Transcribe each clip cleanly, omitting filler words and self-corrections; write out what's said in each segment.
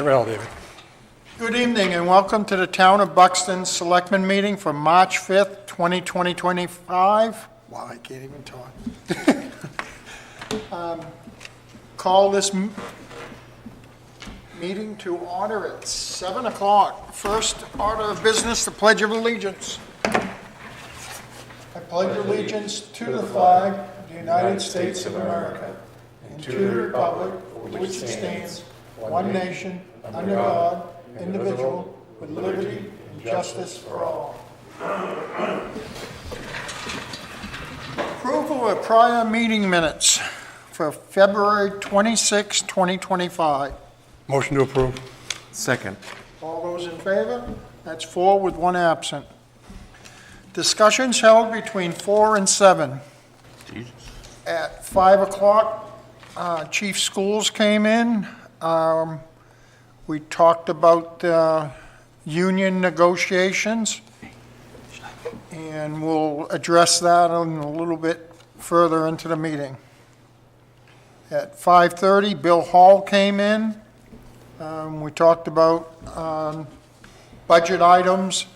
You're well, David. Good evening and welcome to the Town of Buxton Selectmen Meeting for March 5th, 2025. Wow, I can't even talk. Call this meeting to order at 7 o'clock. First order of business, the Pledge of Allegiance. I pledge allegiance to the flag of the United States of America and to the republic for which it stands, one nation, under God, indivisible, with liberty and justice for all. Approval of prior meeting minutes for February 26, 2025. Motion to approve. Second. All those in favor? That's 4 with 1 absent. Discussions held between 4 and 7. Jesus. At 5 o'clock, Chief Schools came in. We talked about union negotiations, and we'll address that a little bit further into the meeting. At 5:30, Bill Hall came in. We talked about budget items,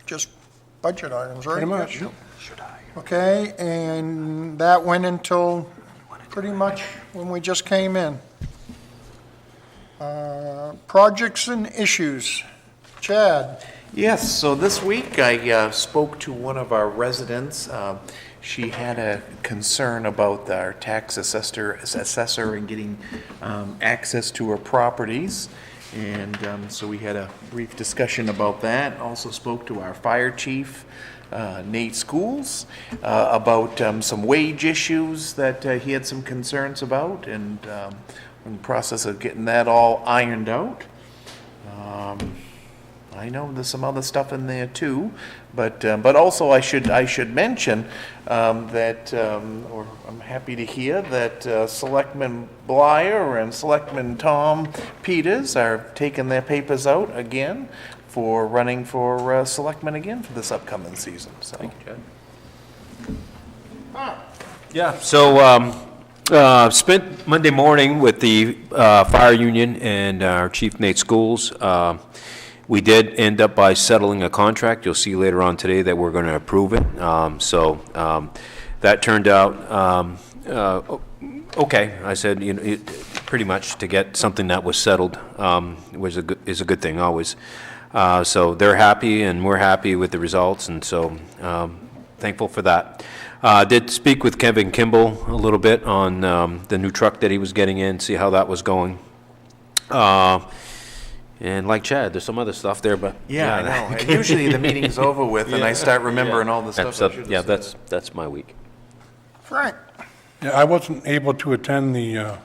just budget items, right? Pretty much. Okay, and that went until pretty much when we just came in. Projects and issues. Chad? Yes, so this week I spoke to one of our residents. She had a concern about our tax assessor and getting access to her properties. And so we had a brief discussion about that. Also spoke to our fire chief, Nate Schools, about some wage issues that he had some concerns about, and we're in the process of getting that all ironed out. I know there's some other stuff in there too, but also I should mention that I'm happy to hear that Selectman Blyer and Selectman Tom Peters are taking their papers out again for running for selectman again for this upcoming season. So. Thank you, Chad. Yeah, so spent Monday morning with the fire union and our chief, Nate Schools. We did end up by settling a contract. You'll see later on today that we're going to approve it. That turned out okay. I said, pretty much to get something that was settled is a good thing always. So they're happy and we're happy with the results, and so thankful for that. Did speak with Kevin Kimball a little bit on the new truck that he was getting in, see how that was going. And like Chad, there's some other stuff there, but yeah, I know. And usually the meeting's over with, and I start remembering all the stuff. That's my week. Frank? Yeah, I wasn't able to attend the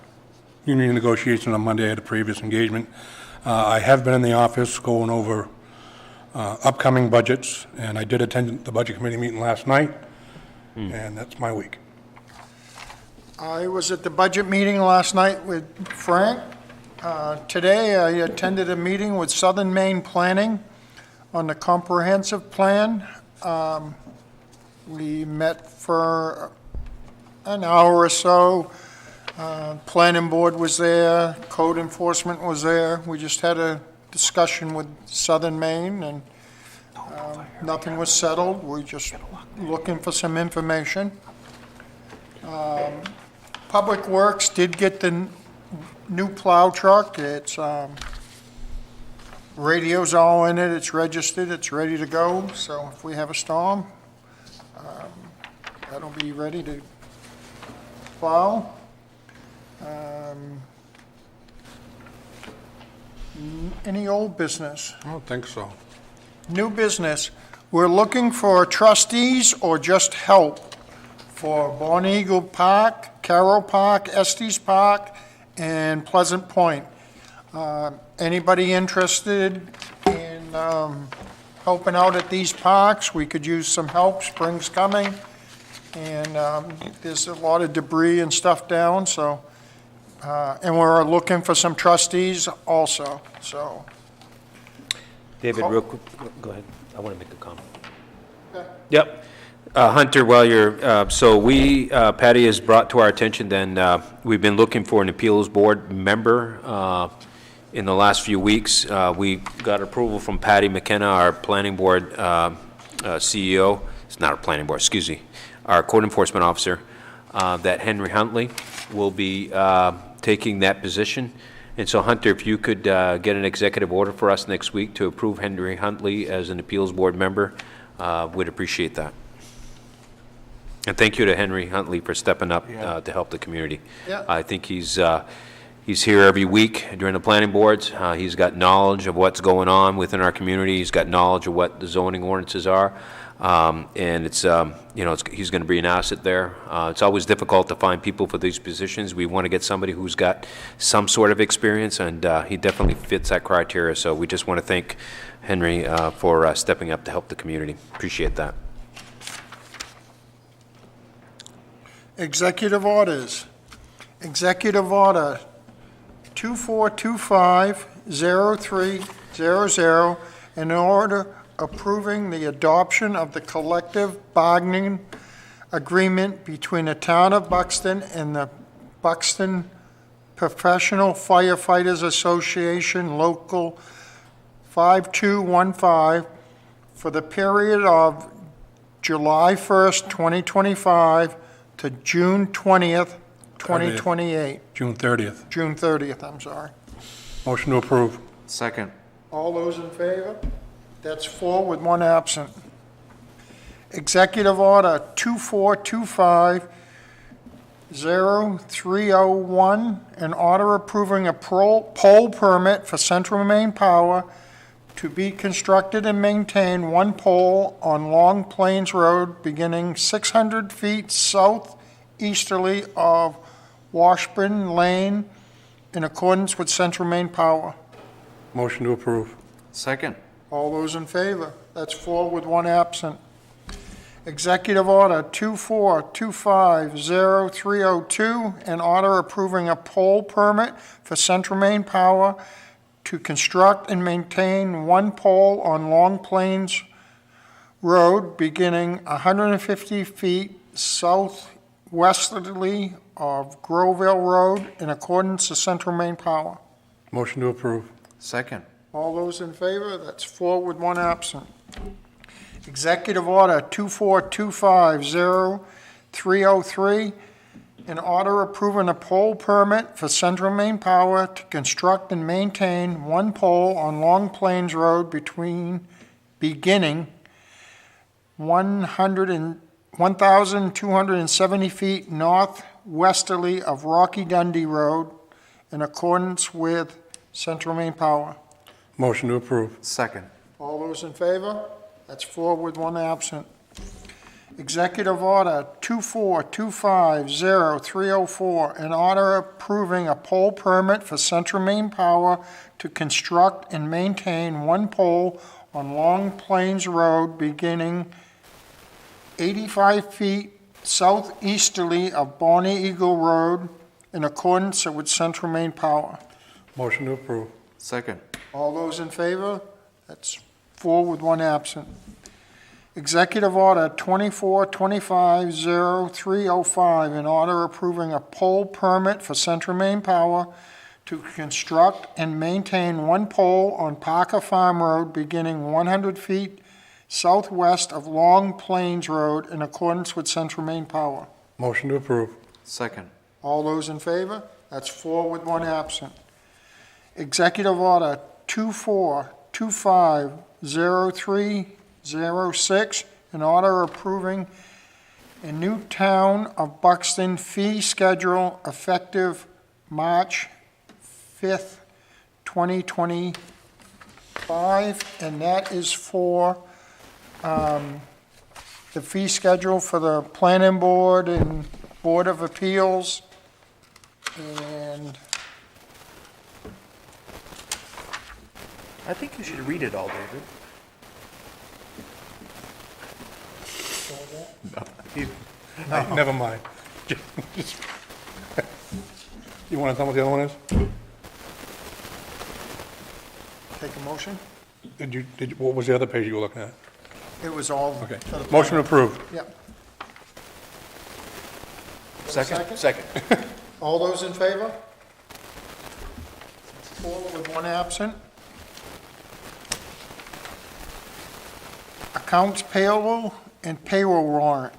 union negotiation on Monday. I had a previous engagement. I have been in the office going over upcoming budgets, and I did attend the budget committee meeting last night, and that's my week. I was at the budget meeting last night with Frank. Today I attended a meeting with Southern Maine Planning on the comprehensive plan. We met for an hour or so. Planning board was there, code enforcement was there. We just had a discussion with Southern Maine, and nothing was settled. We're just looking for some information. Public Works did get the new plow truck. It's radio's all in it, it's registered, it's ready to go. So if we have a storm, that'll be ready to plow. Any old business? I don't think so. New business. We're looking for trustees or just help for Born Eagle Park, Carroll Park, Estes Park, and Pleasant Point. Anybody interested in helping out at these parks? We could use some help. Spring's coming, and there's a lot of debris and stuff down, so and we're looking for some trustees also. So David, real quick, go ahead. I want to make a comment. Okay. Yep. Hunter, while you're, so Patty has brought to our attention, then, we've been looking for an appeals board member in the last few weeks. We got approval from Patty McKenna, our planning board CEO. It's not our planning board, excuse me, our code enforcement officer, that Henry Huntley will be taking that position. And so, Hunter, if you could get an executive order for us next week to approve Henry Huntley as an appeals board member, we'd appreciate that. And thank you to Henry Huntley for stepping up to help the community. Yeah. I think he's here every week during the planning boards. He's got knowledge of what's going on within our community. He's got knowledge of what the zoning ordinances are. And it's, he's going to be an asset there. It's always difficult to find people for these positions. We want to get somebody who's got some sort of experience, and he definitely fits that criteria. So we just want to thank Henry for stepping up to help the community. Appreciate that. Executive orders. Executive order 2425-0300, an order approving the adoption of the collective bargaining agreement between the town of Buxton and the Buxton Professional Firefighters Association Local 5215 for the period of July 1st, 2025 to June 20th, 2028. June 30th. June 30th, I'm sorry. Motion to approve. Second. All those in favor? That's 4 with 1 absent. Executive Order 2425-0301, an order approving a pole permit for Central Maine Power to be constructed and maintain one pole on Long Plains Road beginning 600 feet southeasterly of Washburn Lane in accordance with Central Maine Power. Motion to approve. Second. All those in favor? That's 4 with 1 absent. Executive Order 2425-0302, an order approving a pole permit for Central Maine Power to construct and maintain one pole on Long Plains Road beginning 150 feet southwesterly of Groville Road in accordance with Central Maine Power. Motion to approve. Second. All those in favor? That's 4 with 1 absent. Executive Order 2425-0303, an order approving a pole permit for Central Maine Power to construct and maintain one pole on Long Plains Road beginning 1,270 feet northwesterly of Rocky Dundee Road in accordance with Central Maine Power. Motion to approve. Second. All those in favor? That's 4 with 1 absent. Executive Order 2425-0304, an order approving a pole permit for Central Maine Power to construct and maintain one pole on Long Plains Road beginning 85 feet southeasterly of Bonnie Eagle Road in accordance with Central Maine Power. Motion to approve. Second. All those in favor? That's 4 with 1 absent. Executive Order 2425-0305, an order approving a pole permit for Central Maine Power to construct and maintain one pole on Parker Farm Road beginning 100 feet southwest of Long Plains Road in accordance with Central Maine Power. Motion to approve. Second. All those in favor? That's 4 with 1 absent. Executive Order 2425-0306, an order approving a new Town of Buxton fee schedule effective March 5th, 2025, and that is for the fee schedule for the Planning Board and Board of Appeals, and I think you should read it all, David. Never mind. You want to tell me what the other one is? take a motion. What was the other page you were looking at? It was all. Okay. for the Motion approved. Yep. Second? Second. All those in favor? 4 with 1 absent. Accounts payable and payroll warrant.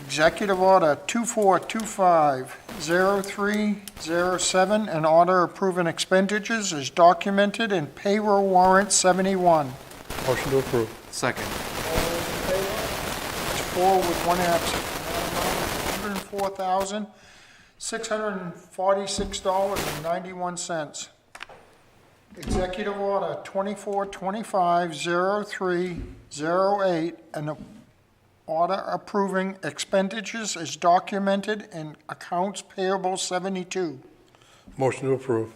Executive Order 24250307, an order approving expenditures is documented in payroll warrant 71. Motion to approve. Second. All those in favor? It's 4 with 1 absent. $104,646.91. Executive Order 24250308, an order approving expenditures is documented in accounts payable 72. Motion to approve.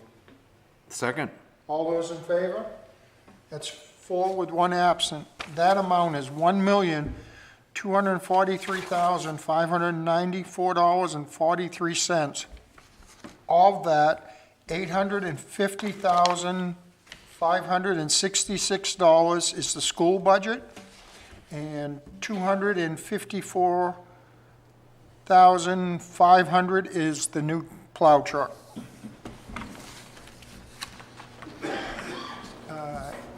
Second. All those in favor? That's 4 with 1 absent. That amount is $1,243,594.43. Of that, $850,566 is the school budget, and $254,500 is the new plow truck.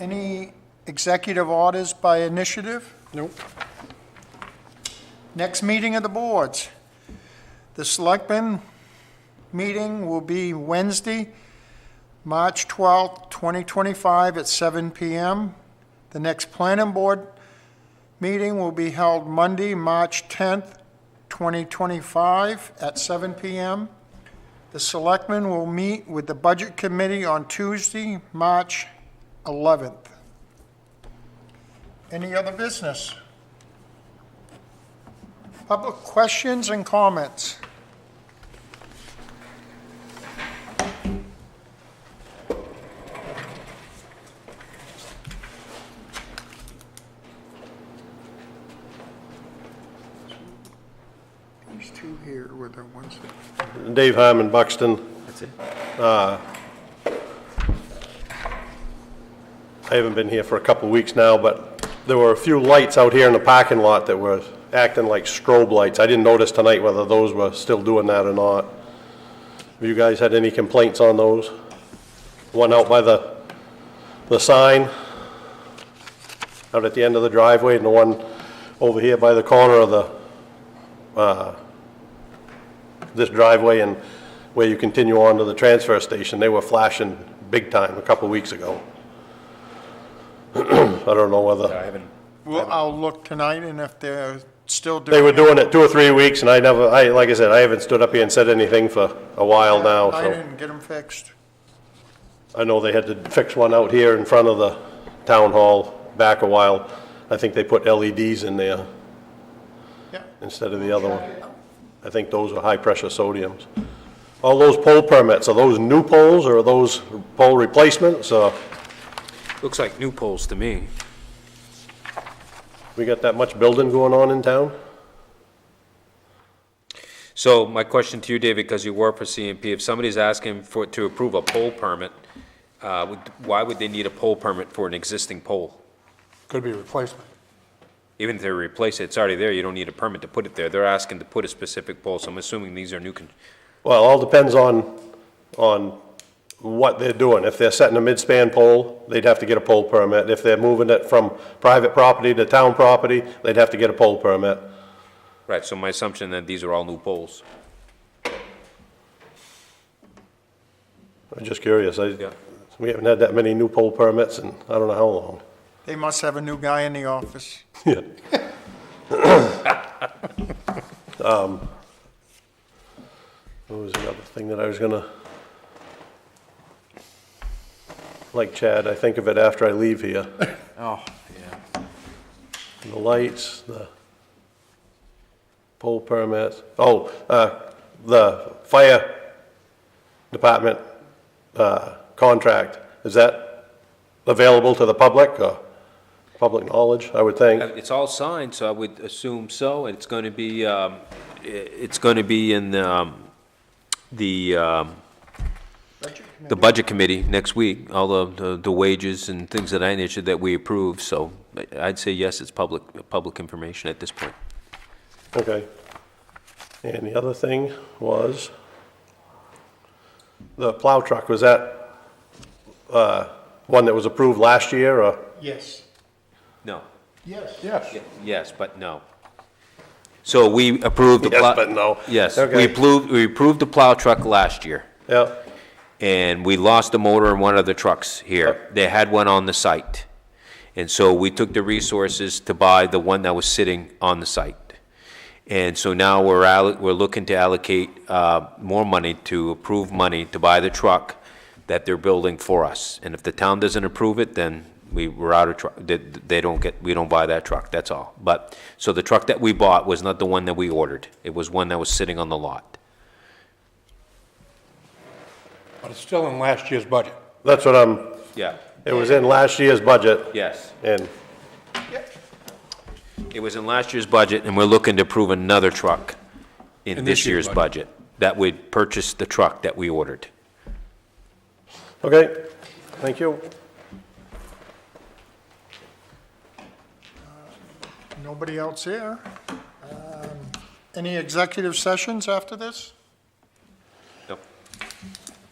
Any executive orders by initiative? Nope. Next meeting of the boards. The selectmen meeting will be Wednesday, March 12th, 2025 at 7 PM. The next planning board meeting will be held Monday, March 10th, 2025 at 7 PM. The selectmen will meet with the budget committee on Tuesday, March 11th. Any other business? Public questions and comments? These two here were the ones that... Dave Harmon, Buxton. That's it. I haven't been here for a couple of weeks now, but there were a few lights out here in the parking lot that were acting like strobe lights. I didn't notice tonight whether those were still doing that or not. Have you guys had any complaints on those? One out by the sign, out at the end of the driveway, and the one over here by the corner of this driveway and where you continue on to the transfer station. They were flashing big time a couple of weeks ago. I don't know whether, Well, I'll look tonight, and if they're still doing... they were doing it 2 or 3 weeks, and like I said, I haven't stood up here and said anything for a while now, I so. didn't get them fixed. I know they had to fix one out here in front of the town hall back a while. I think they put LEDs in there Yeah. instead of the other one. I think those are high-pressure sodiums. All those pole permits, are those new poles, or are those pole replacements, or Looks like new poles to me. we got that much building going on in town? So my question to you, David, because you work for CMP, if somebody's asking to approve a pole permit, why would they need a pole permit for an existing pole? Could be a replacement. Even if they replace it, it's already there, you don't need a permit to put it there. They're asking to put a specific pole, so I'm assuming these are new. Well, all depends on what they're doing. If they're setting a mid-span pole, they'd have to get a pole permit. If they're moving it from private property to town property, they'd have to get a pole permit. Right, so my assumption that these are all new poles. I'm just curious. Yeah. We haven't had that many new pole permits in I don't know how long. They must have a new guy in the office. Yeah. What was the other thing that I was gonna, like Chad, I think of it after I leave here. Oh, yeah. The lights, the pole permits. The fire department contract, is that available to the public, or public knowledge, I would think? It's all signed, so I would assume so. It's going to be in the the budget committee next week, all the wages and things of that nature that we approve, so I'd say yes, it's public information at this point. Okay. And the other thing was, the plow truck, was that one that was approved last year, or? Yes. No. Yes. Yes. Yes, but no. So we approved the Yes, plow. but no. Yes, Okay. we approved the plow truck last year, Yeah, and we lost the motor in one of the trucks here. They had one on the site. And so we took the resources to buy the one that was sitting on the site. And so now we're looking to allocate more money, to approve money to buy the truck that they're building for us. And if the town doesn't approve it, then we're out of truck, we don't buy that truck, that's all. But, so the truck that we bought was not the one that we ordered. It was one that was sitting on the lot. But it's still in last year's budget. that's what Yeah. it was in last year's budget, Yes. and, It was in last year's budget, and we're looking to approve another truck in this year's budget. That would purchase the truck that we ordered. okay, thank you. Nobody else here. Any executive sessions after this? Nope.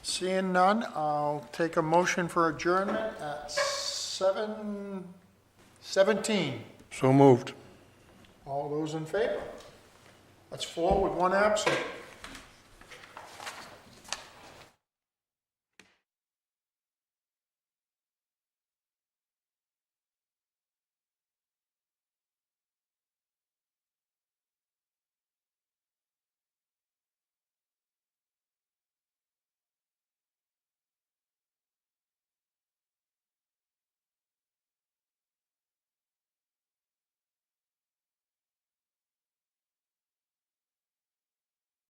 Seeing none, I'll take a motion for adjournment at 7:17. So moved. All those in favor? That's 4 with 1 absent.